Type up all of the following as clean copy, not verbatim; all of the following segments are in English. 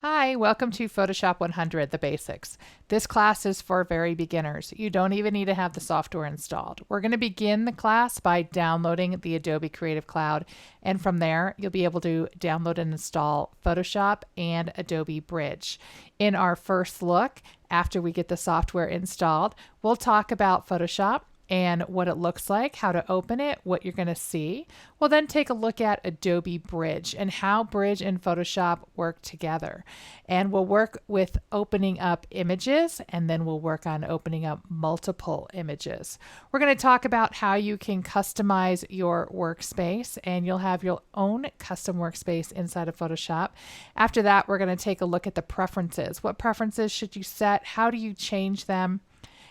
Hi, welcome to Photoshop 100, the basics. This class is for very beginners. You don't even need to have the software installed. We're going to begin the class by downloading the Adobe Creative Cloud, and from there, you'll be able to download and install Photoshop and Adobe Bridge. In our first look, after we get the software installed, we'll talk about Photoshop and what it looks like, how to open it, what you're going to see. We'll then take a look at Adobe Bridge and how Bridge and Photoshop work together. And we'll work with opening up images, and then we'll work on opening up multiple images. We're going to talk about how you can customize your workspace, and you'll have your own custom workspace inside of Photoshop. After that, we're going to take a look at the preferences. What preferences should you set? How do you change them?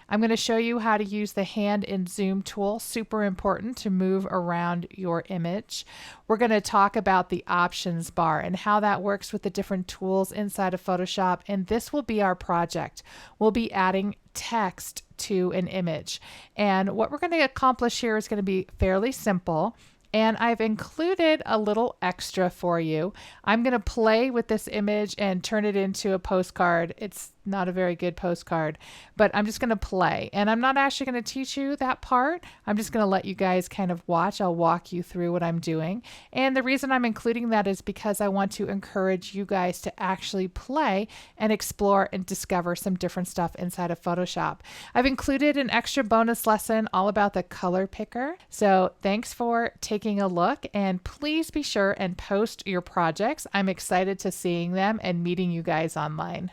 I'm going to show you how to use the hand and zoom tool, super important to move around your image. We're going to talk about the options bar and how that works with the different tools inside of Photoshop, and this will be our project. We'll be adding text to an image, and what we're going to accomplish here is going to be fairly simple. And I've included a little extra for you. I'm going to play with this image and turn it into a postcard. It's not a very good postcard, but I'm just going to play. And I'm not actually going to teach you that part. I'm just going to let you guys kind of watch. I'll walk you through what I'm doing. And the reason I'm including that is because I want to encourage you guys to actually play and explore and discover some different stuff inside of Photoshop. I've included an extra bonus lesson all about the color picker. So thanks for taking a look, and please be sure and post your projects. I'm excited to seeing them and meeting you guys online.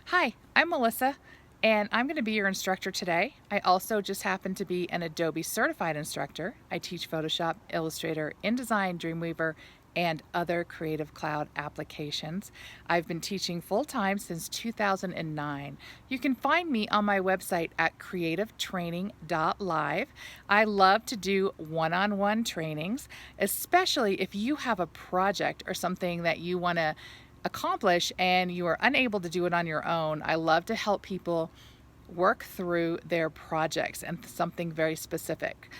Hi, I'm Melissa, and I'm going to be your instructor today. I also just happen to be an Adobe certified instructor. I teach Photoshop, Illustrator, InDesign, Dreamweaver, and other Creative Cloud applications. I've been teaching full-time since 2009. You can find me on my website at creativetraining.live. I love to do one-on-one trainings, especially if you have a project or something that you want to accomplish and you are unable to do it on your own. I love to help people work through their projects and something very specific.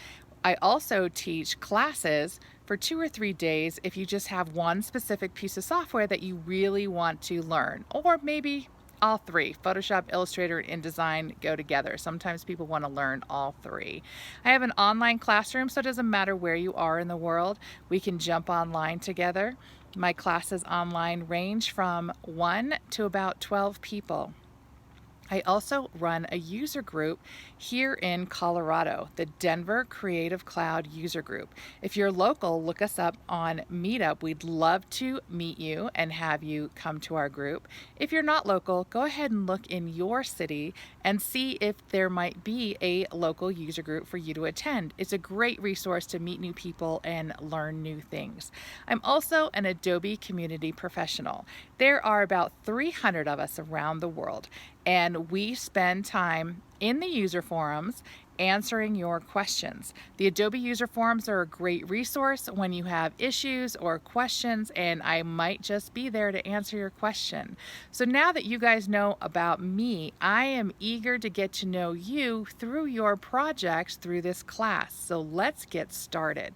I also teach classes for 2 or 3 days if you just have one specific piece of software that you really want to learn, or maybe all three. Photoshop, Illustrator, and InDesign go together. Sometimes people want to learn all three. I have an online classroom, so it doesn't matter where you are in the world. We can jump online together. My classes online range from 1 to about 12 people. I also run a user group here in Colorado, the Denver Creative Cloud user group. If you're local, look us up on Meetup. We'd love to meet you and have you come to our group. If you're not local, go ahead and look in your city and see if there might be a local user group for you to attend. It's a great resource to meet new people and learn new things. I'm also an Adobe community professional. There are about 300 of us around the world, and we spend time in the user forums answering your questions. The Adobe user forums are a great resource when you have issues or questions, and I might just be there to answer your question. So now that you guys know about me, I am eager to get to know you through your projects through this class. So let's get started.